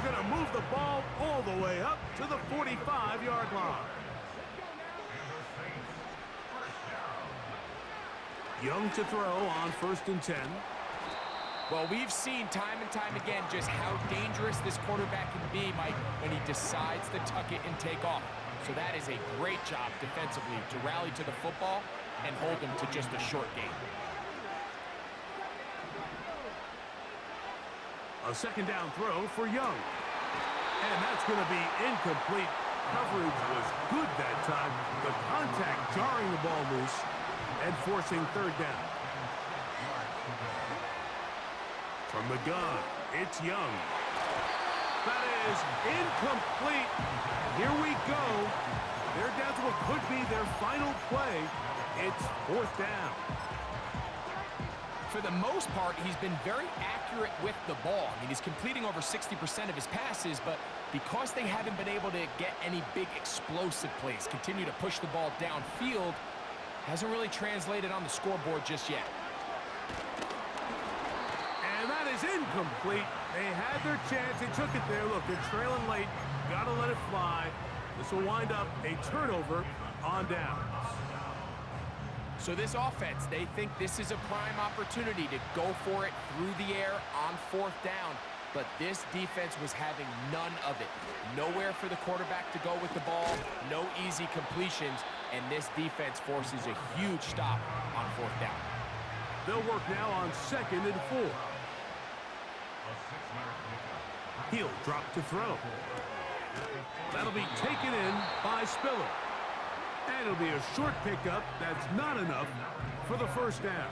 going to move the ball all the way up to the 45-yard line. Young to throw on 1st and 10. Well, we've seen time and time again just how dangerous this quarterback can be, Mike, when he decides to tuck it and take off. So that is a great job defensively to rally to the football and hold him to just a short gain. A 2nd down throw for Young. And that's going to be incomplete. Coverage was good that time. The contact jarring the ball loose and forcing 3rd down. From the gun, it's Young. That is incomplete. Here we go. They're down to what could be their final play. It's 4th down. For the most part, he's been very accurate with the ball. I mean, he's completing over 60% of his passes, but because they haven't been able to get any big explosive plays, continue to push the ball downfield, hasn't really translated on the scoreboard just yet. And that is incomplete. They had their chance. They took it there. Look, they're trailing late. Got to let it fly. This will wind up a turnover on downs. So this offense, they think this is a prime opportunity to go for it through the air on 4th down. But this defense was having none of it. Nowhere for the quarterback to go with the ball. No easy completions. And this defense forces a huge stop on 4th down. They'll work now on 2nd and 4. He'll drop to throw. That'll be taken in by Spiller. And it'll be a short pickup. That's not enough for the 1st down.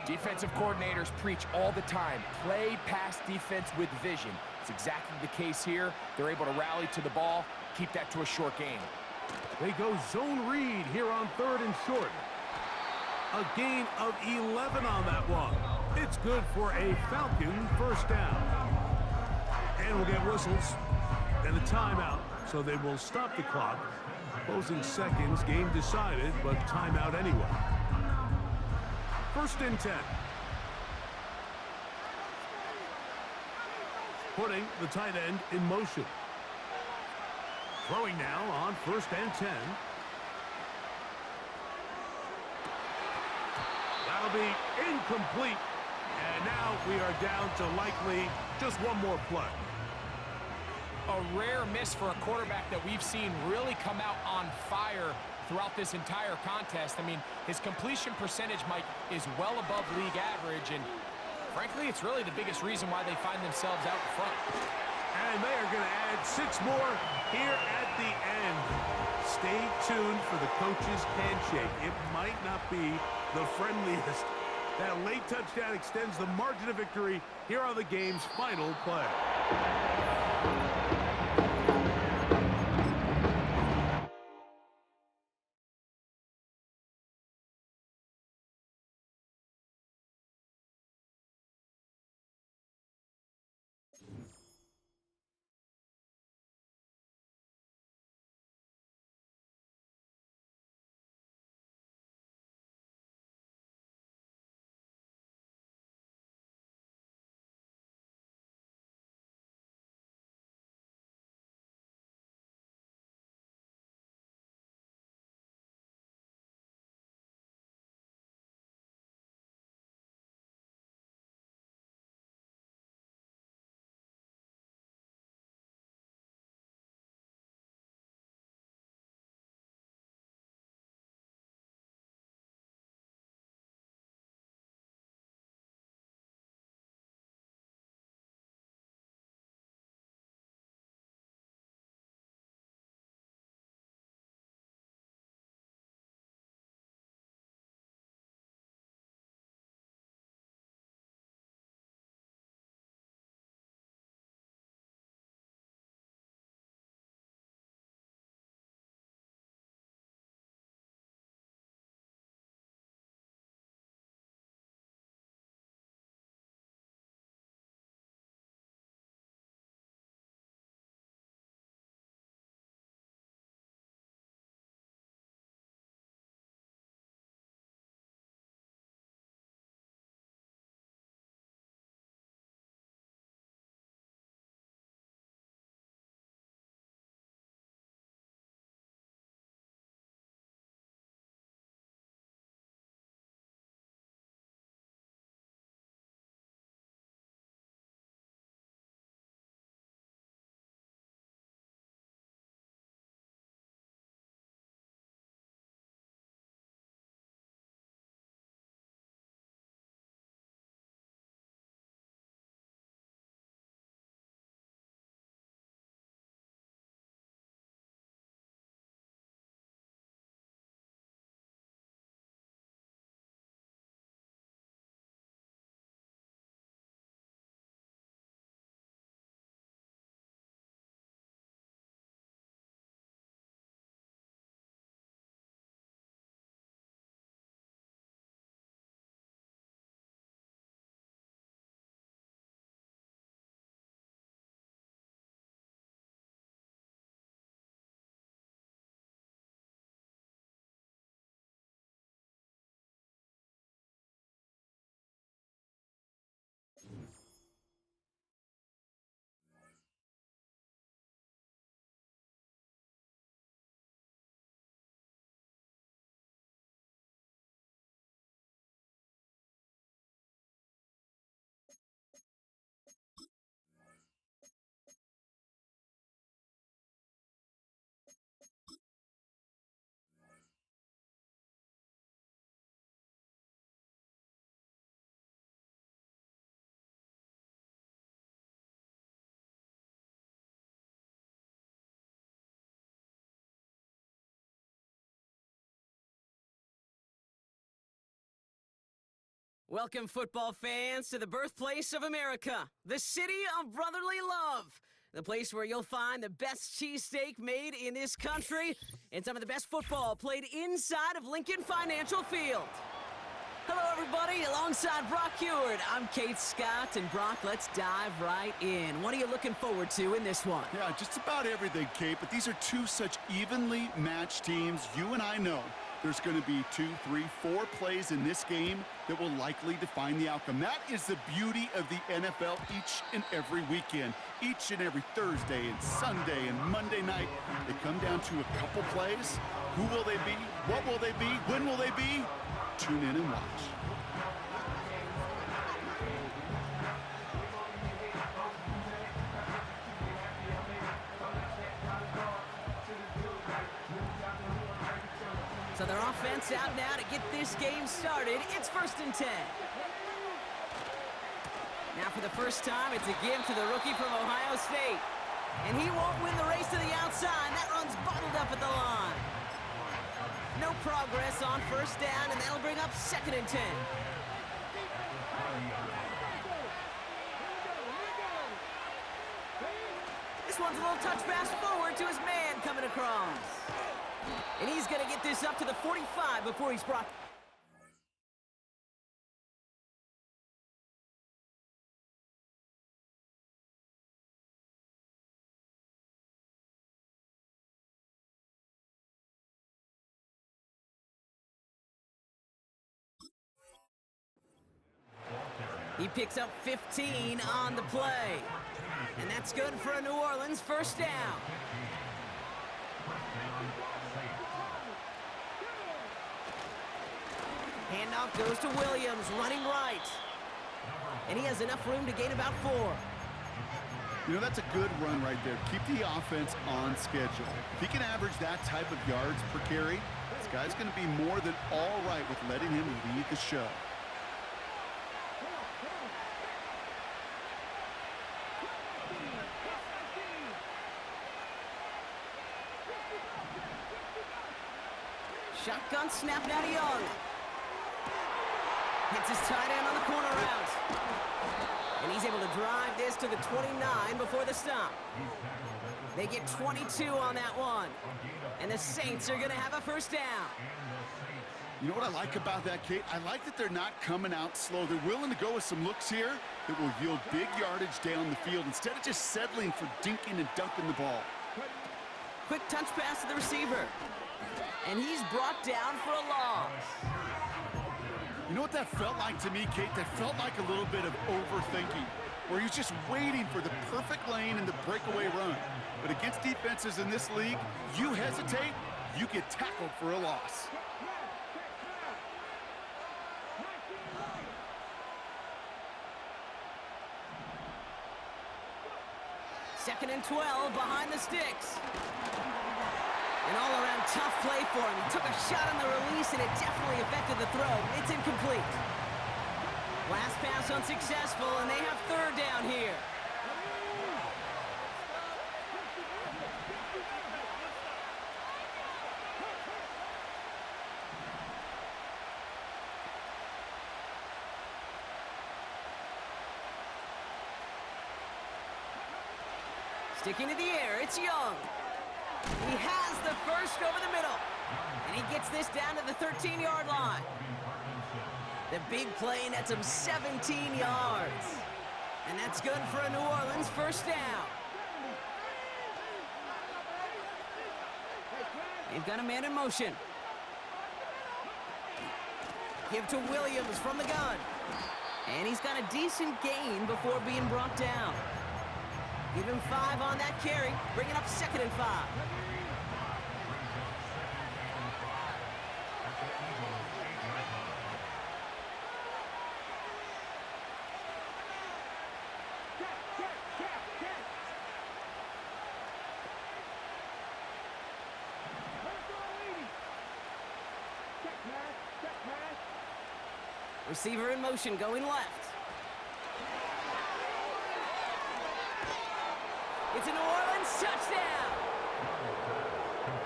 Defensive coordinators preach all the time, play pass defense with vision. It's exactly the case here. They're able to rally to the ball, keep that to a short gain. They go zone read here on 3rd and short. A gain of 11 on that one. It's good for a Falcon 1st down. And we'll get whistles and a timeout, so they will stop the clock. Closing seconds, game decided, but timeout anyway. 1st and 10. Putting the tight end in motion. Throwing now on 1st and 10. That'll be incomplete. And now we are down to likely just one more play. A rare miss for a quarterback that we've seen really come out on fire throughout this entire contest. I mean, his completion percentage, Mike, is well above league average, and frankly, it's really the biggest reason why they find themselves out in front. And they are going to add 6 more here at the end. Stay tuned for the coach's handshake. It might not be the friendliest. That late touchdown extends the margin of victory here on the game's final play. Welcome, football fans, to the birthplace of America, the city of brotherly love, the place where you'll find the best cheesesteak made in this country and some of the best football played inside of Lincoln Financial Field. Hello, everybody. Alongside Brock Heward, I'm Kate Scott, and Brock, let's dive right in. What are you looking forward to in this one? Yeah, just about everything, Kate, but these are two such evenly matched teams. You and I know there's going to be 2, 3, 4 plays in this game that will likely define the outcome. That is the beauty of the NFL each and every weekend. Each and every Thursday and Sunday and Monday night, they come down to a couple plays. Who will they be? What will they be? When will they be? Tune in and watch. So their offense out now to get this game started. It's 1st and 10. Now for the first time, it's a give to the rookie from Ohio State. And he won't win the race to the outside. That run's bottled up at the line. No progress on 1st down, and that'll bring up 2nd and 10. This one's a little touch pass forward to his man coming across. And he's going to get this up to the 45 before he's brought... He picks up 15 on the play. And that's good for a New Orleans 1st down. Handoff goes to Williams, running right. And he has enough room to gain about 4. You know, that's a good run right there. Keep the offense on schedule. If he can average that type of yards per carry, this guy's going to be more than all right with letting him lead the show. Shotgun snap now to Young. Hits his tight end on the corner route. And he's able to drive this to the 29 before the stop. They get 22 on that one. And the Saints are going to have a 1st down. You know what I like about that, Kate? I like that they're not coming out slow. They're willing to go with some looks here that will yield big yardage down the field instead of just settling for dinking and dunking the ball. Quick touch pass to the receiver. And he's brought down for a loss. You know what that felt like to me, Kate? That felt like a little bit of overthinking, where he was just waiting for the perfect lane and the breakaway run. But against defenses in this league, you hesitate, you get tackled for a loss. Second and 12 behind the sticks. An all-around tough play for him. He took a shot on the release, and it definitely affected the throw. It's incomplete. Last pass unsuccessful, and they have 3rd down here. Sticking to the air, it's Young. He has the 1st over the middle. And he gets this down to the 13-yard line. The big play nets him 17 yards. And that's good for a New Orleans 1st down. They've got a man in motion. Give to Williams from the gun. And he's got a decent gain before being brought down. Give him 5 on that carry, bringing up 2nd and 5. Receiver in motion, going left. It's a New Orleans touchdown!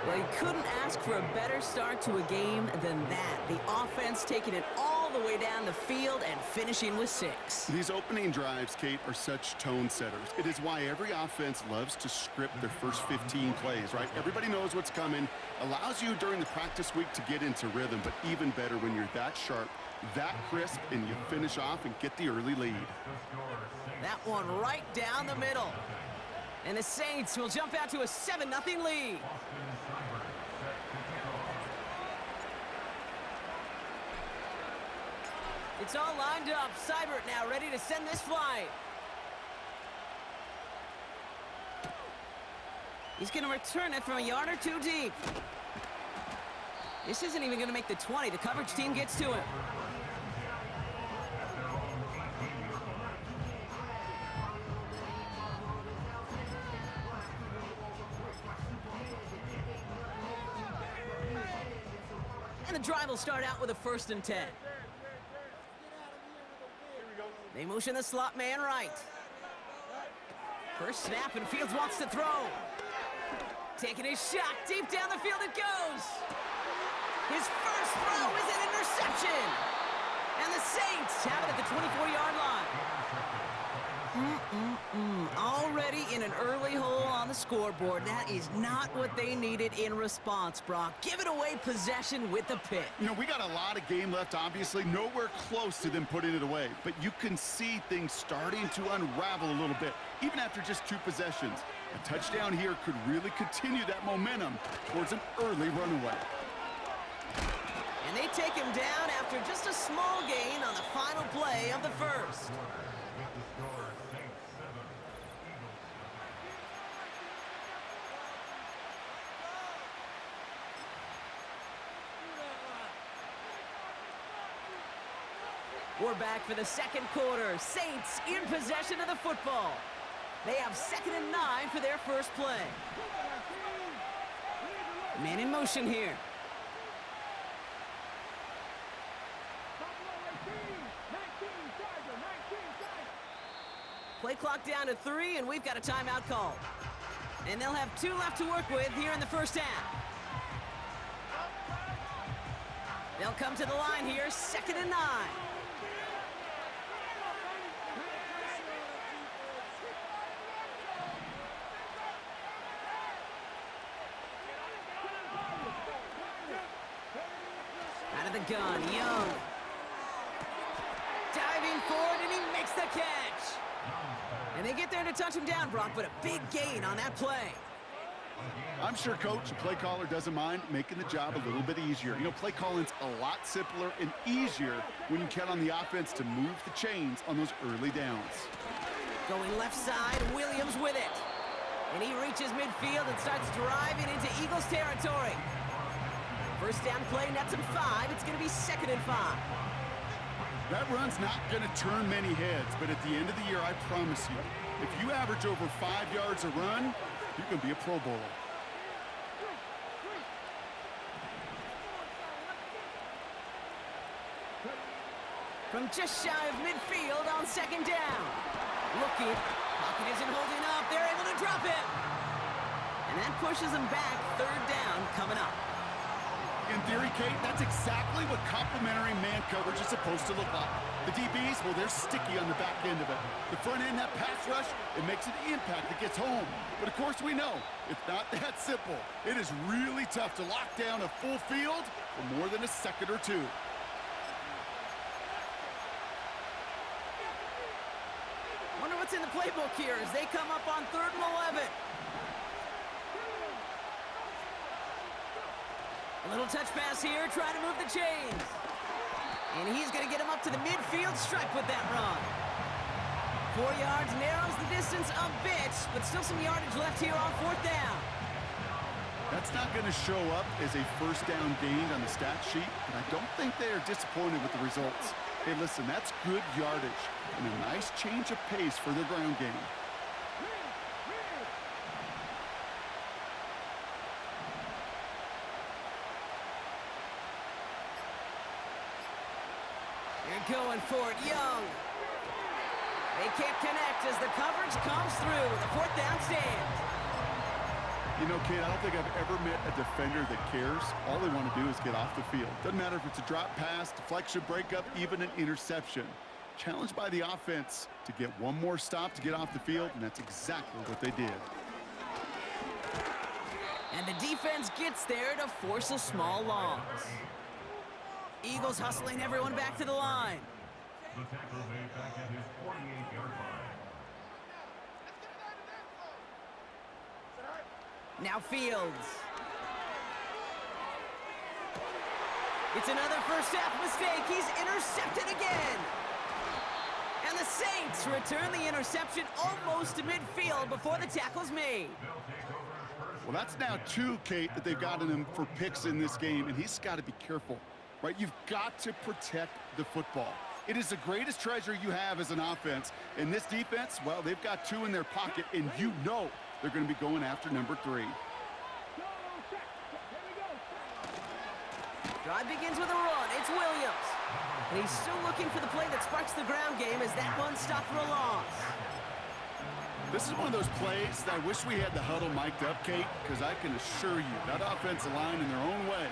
Well, you couldn't ask for a better start to a game than that. The offense taking it all all the way down the field and finishing with 6. These opening drives, Kate, are such tone setters. It is why every offense loves to script their first 15 plays, right? Everybody knows what's coming. Allows you during the practice week to get into rhythm, but even better when you're that sharp, that crisp, and you finish off and get the early lead. That one right down the middle. And the Saints will jump out to a 7-0 lead. It's all lined up. Seibert now ready to send this flight. He's going to return it from a yard or two deep. This isn't even going to make the 20. The coverage team gets to him. And the drive will start out with a 1st and 10. They motion the slot man right. First snap, and Fields wants to throw. Taking his shot, deep down the field it goes. His first throw is an interception. And the Saints have it at the 24-yard line. Already in an early hole on the scoreboard. That is not what they needed in response, Brock. Give it away possession with the pick. You know, we got a lot of game left, obviously. Nowhere close to them putting it away. But you can see things starting to unravel a little bit, even after just 2 possessions. A touchdown here could really continue that momentum towards an early runaway. And they take him down after just a small gain on the final play of the first. We're back for the second quarter. Saints in possession of the football. They have 2nd and 9 for their first play. Man in motion here. Play clock down to 3, and we've got a timeout call. And they'll have 2 left to work with here in the first half. They'll come to the line here, 2nd and 9. Out of the gun, Young. Diving forward, and he makes the catch. And they get there to touch him down, Brock, but a big gain on that play. I'm sure coach and play caller doesn't mind making the job a little bit easier. You know, play calling's a lot simpler and easier when you count on the offense to move the chains on those early downs. Going left side, Williams with it. And he reaches midfield and starts driving into Eagles territory. First down play, nets him 5. It's going to be 2nd and 5. That run's not going to turn many heads, but at the end of the year, I promise you, if you average over 5 yards a run, you can be a Pro Bowler. From just shy of midfield on 2nd down. Looking, pocket isn't holding up. They're able to drop it. And that pushes them back. 3rd down coming up. In theory, Kate, that's exactly what complementary man coverage is supposed to look like. The DBs, well, they're sticky on the back end of it. The front end, that pass rush, it makes an impact that gets home. But of course we know, it's not that simple. It is really tough to lock down a full field for more than a second or 2. Wonder what's in the playbook here as they come up on 3rd and 11. A little touch pass here, trying to move the chains. And he's going to get him up to the midfield stripe with that run. 4 yards narrows the distance a bit, but still some yardage left here on 4th down. That's not going to show up as a first down gained on the stat sheet, but I don't think they are disappointed with the results. Hey, listen, that's good yardage and a nice change of pace for their ground game. They're going for it, Young. They can't connect as the coverage comes through. The 4th down stands. You know, Kate, I don't think I've ever met a defender that cares. All they want to do is get off the field. Doesn't matter if it's a drop pass, deflection, breakup, even an interception. Challenged by the offense to get one more stop to get off the field, and that's exactly what they did. And the defense gets there to force a small loss. Eagles hustling everyone back to the line. The tackle made back at his 48-yard line. Now Fields. It's another first half mistake. He's intercepted again. And the Saints return the interception almost to midfield before the tackle's made. Well, that's now 2, Kate, that they've gotten him for picks in this game, and he's got to be careful, right? You've got to protect the football. It is the greatest treasure you have as an offense. And this defense, well, they've got 2 in their pocket, and you know they're going to be going after number 3. Drive begins with a run. It's Williams. And he's still looking for the play that sparks the ground game as that one stopped for a loss. This is one of those plays that I wish we had the huddle mic'd up, Kate, because I can assure you that offensive line in their own way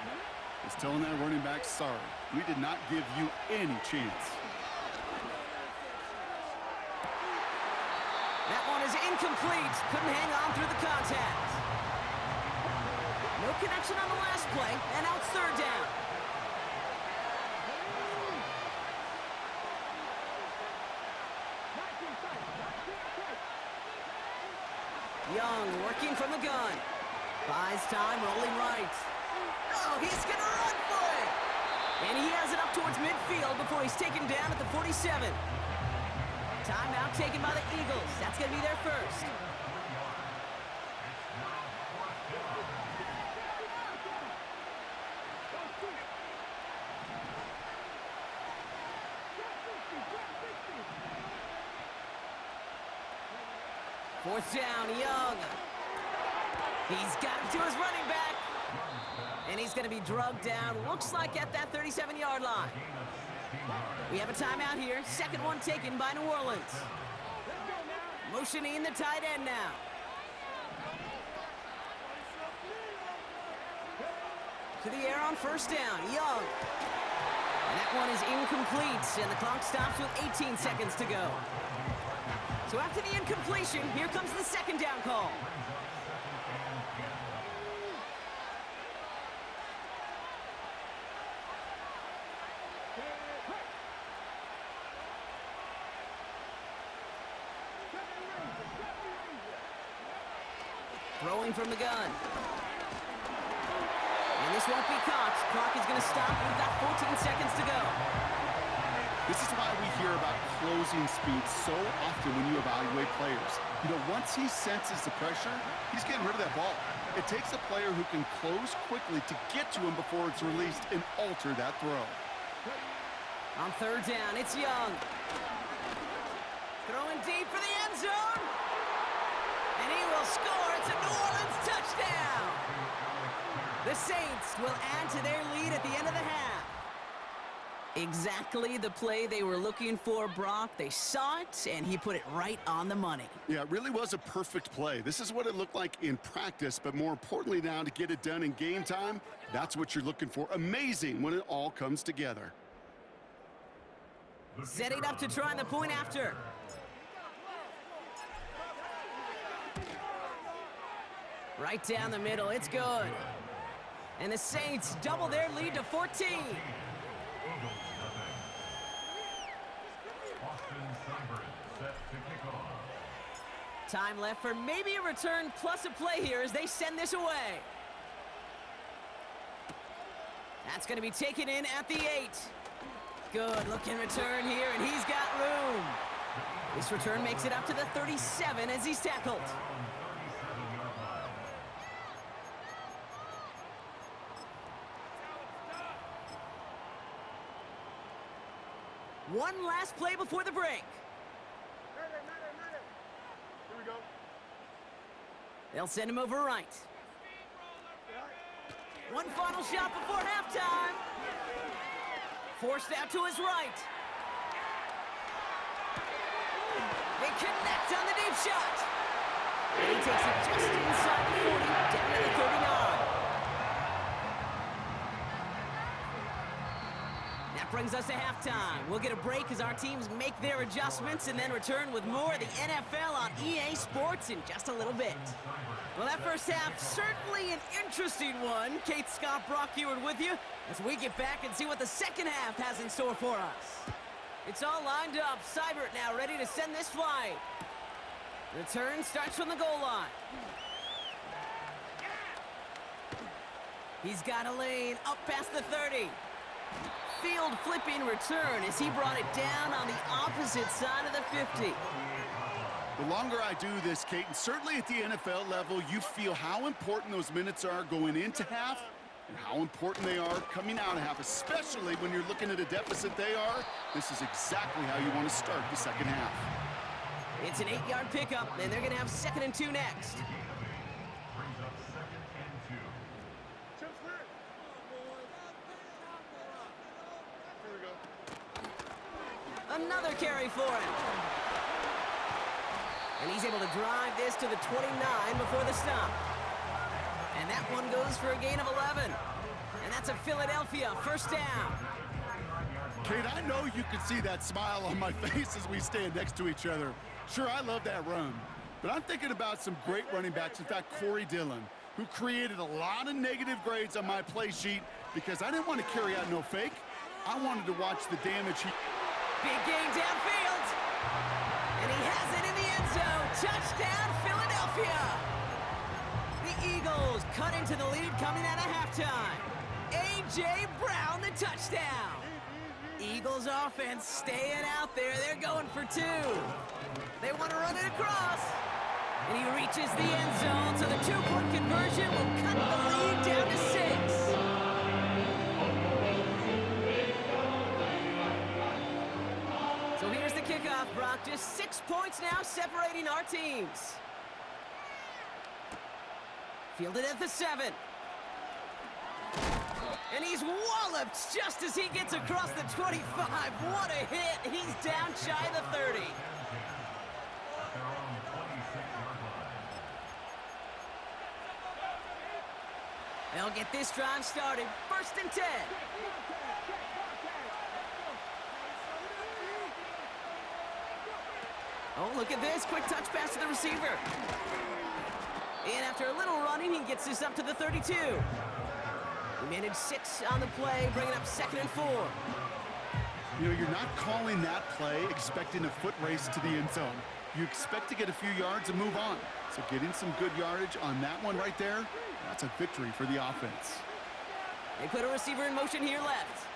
is telling that running back, sorry, we did not give you any chance. That one is incomplete. Couldn't hang on through the contact. No connection on the last play, and now it's third down. Young working from the gun. Buys time, rolling right. Oh, he's going to run for it. And he has it up towards midfield before he's taken down at the 47. Timeout taken by the Eagles. That's going to be their first. Fourth down, Young. He's got it to his running back. And he's going to be drugged down, looks like at that 37-yard line. We have a timeout here. Second one taken by New Orleans. Motioning the tight end now. To the air on first down, Young. And that one is incomplete, and the clock stops with 18 seconds to go. So after the incompletion, here comes the second down call. Throwing from the gun. And this won't be caught. Clock is going to stop. We've got 14 seconds to go. This is why we hear about closing speed so often when you evaluate players. You know, once he senses the pressure, he's getting rid of that ball. It takes a player who can close quickly to get to him before it's released and alter that throw. On third down, it's Young. Throwing deep for the end zone. And he will score. It's a New Orleans touchdown. The Saints will add to their lead at the end of the half. Exactly the play they were looking for, Brock. They saw it, and he put it right on the money. Yeah, it really was a perfect play. This is what it looked like in practice, but more importantly now, to get it done in game time, that's what you're looking for. Amazing when it all comes together. Setting up to try the point after. Right down the middle, it's good. And the Saints double their lead to 14. Time left for maybe a return plus a play here as they send this away. That's going to be taken in at the 8. Good looking return here, and he's got room. This return makes it up to the 37 as he's tackled. One last play before the break. Here we go. They'll send him over right. One final shot before halftime. Forced out to his right. They connect on the deep shot. And he takes it just inside the 40, down to the 39. That brings us to halftime. We'll get a break as our teams make their adjustments and then return with more of the NFL on EA Sports in just a little bit. Well, that first half, certainly an interesting one. Kate, Scott, Brock Eward with you as we get back and see what the second half has in store for us. It's all lined up. Seibert now ready to send this flight. Return starts from the goal line. He's got a lane up past the 30. Field flipping return as he brought it down on the opposite side of the 50. The longer I do this, Kate, and certainly at the NFL level, you feel how important those minutes are going into half and how important they are coming out of half, especially when you're looking at a deficit they are. This is exactly how you want to start the second half. It's an 8-yard pickup, and they're going to have 2nd and 2 next. Brings up 2nd and 2. Another carry for him. And he's able to drive this to the 29 before the stop. And that one goes for a gain of 11. And that's a Philadelphia first down. Kate, I know you can see that smile on my face as we stand next to each other. Sure, I love that run. But I'm thinking about some great running backs. In fact, Corey Dillon, who created a lot of negative grades on my play sheet because I didn't want to carry out no fake. I wanted to watch the damage he... Big game downfield. And he has it in the end zone. Touchdown, Philadelphia. The Eagles cut into the lead coming out of halftime. A.J. Brown, the touchdown. Eagles offense staying out there. They're going for 2. They want to run it across. And he reaches the end zone, so the 2-point conversion will cut the lead down to 6. So here's the kickoff, Brock. Just 6 points now separating our teams. Fielded at the 7. And he's walloped just as he gets across the 25. What a hit. He's down shy of the 30. They'll get this drive started. 1st and 10. Oh, look at this. Quick touch pass to the receiver. And after a little running, he gets this up to the 32. He managed 6 on the play, bringing up 2nd and 4. You know, you're not calling that play expecting a foot race to the end zone. You expect to get a few yards and move on. So getting some good yardage on that one right there, that's a victory for the offense. They put a receiver in motion here left.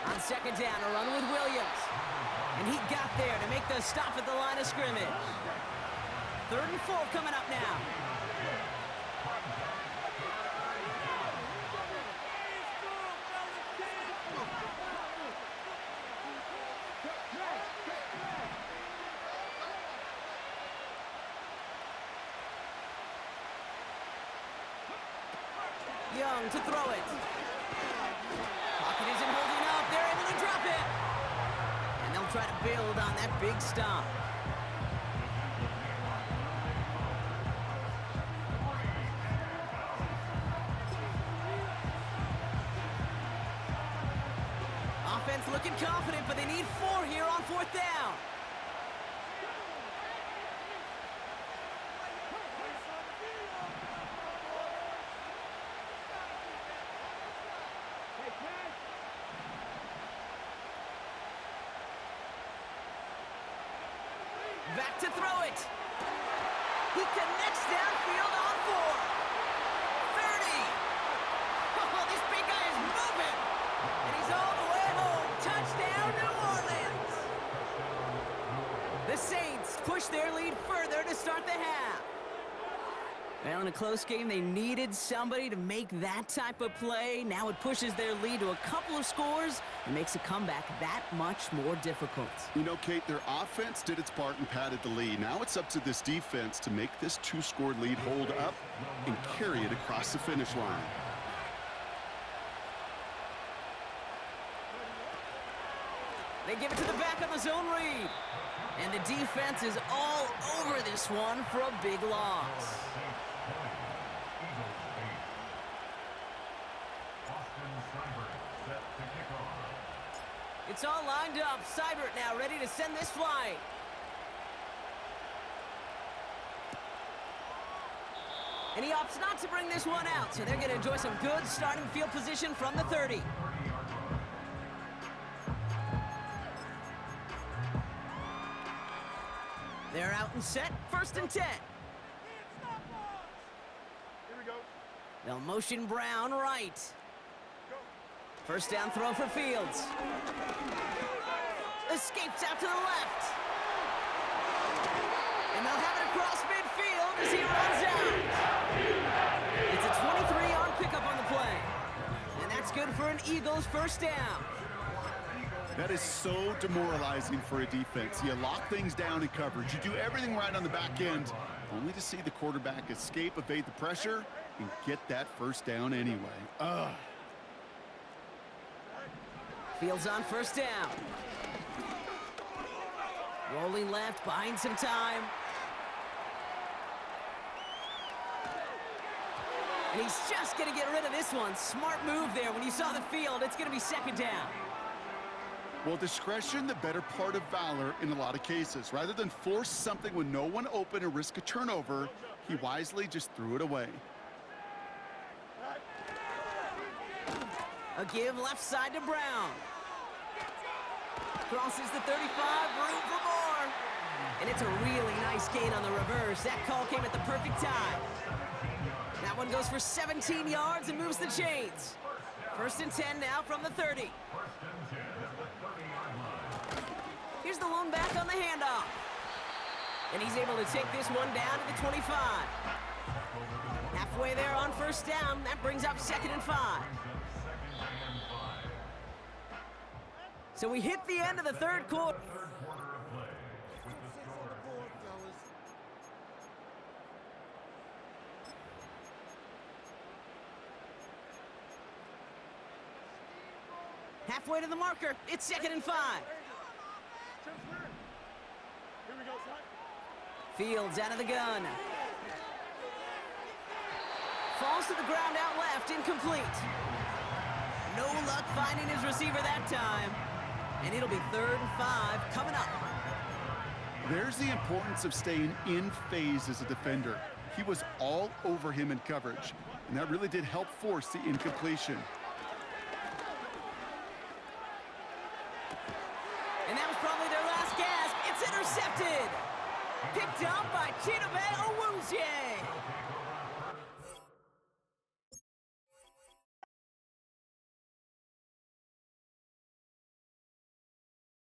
On 2nd down, a run with Williams. And he got there to make the stop at the line of scrimmage. 3rd and 4 coming up now. Young to throw it. Pocket isn't holding up. They're able to drop it. And they'll try to build on that big stop. Offense looking confident, but they need 4 here on 4th down. Back to throw it. He connects downfield on 4. 30. Oh, this big guy is moving. And he's all the way home. Touchdown, New Orleans. The Saints push their lead further to start the half. Well, in a close game, they needed somebody to make that type of play. Now it pushes their lead to a couple of scores and makes a comeback that much more difficult. You know, Kate, their offense did its part and padded the lead. Now it's up to this defense to make this 2-score lead hold up and carry it across the finish line. They give it to the back on the zone read. And the defense is all over this one for a big loss. It's all lined up. Seibert now ready to send this flight. And he opts not to bring this one out, so they're going to enjoy some good starting field position from the 30. They're out and set, 1st and 10. Here we go. They'll motion Brown right. 1st down throw for Fields. Escapes out to the left. And they'll have it across midfield as he runs out. It's a 23-yard pickup on the play. And that's good for an Eagles 1st down. That is so demoralizing for a defense. You lock things down in coverage. You do everything right on the back end, only to see the quarterback escape, evade the pressure, and get that 1st down anyway. Ugh. Fields on 1st down. Rolling left, buying some time. And he's just going to get rid of this one. Smart move there. When you saw the field, it's going to be 2nd down. Well, discretion, the better part of valor in a lot of cases. Rather than force something with no one open and risk a turnover, he wisely just threw it away. A give left side to Brown. Crosses the 35, room for more. And it's a really nice gain on the reverse. That call came at the perfect time. That one goes for 17 yards and moves the chains. 1st and 10 now from the 30. Here's the lone back on the handoff. And he's able to take this one down to the 25. Halfway there on 1st down. That brings up 2nd and 5. So we hit the end of the 3rd quarter. Halfway to the marker. It's 2nd and 5. Here we go, son. Fields out of the gun. Falls to the ground out left, incomplete. No luck finding his receiver that time. And it'll be 3rd and 5 coming up. There's the importance of staying in phase as a defender. He was all over him in coverage, and that really did help force the incompletion. And that was probably their last gasp. It's intercepted. Picked up by Chidobe Owuzie.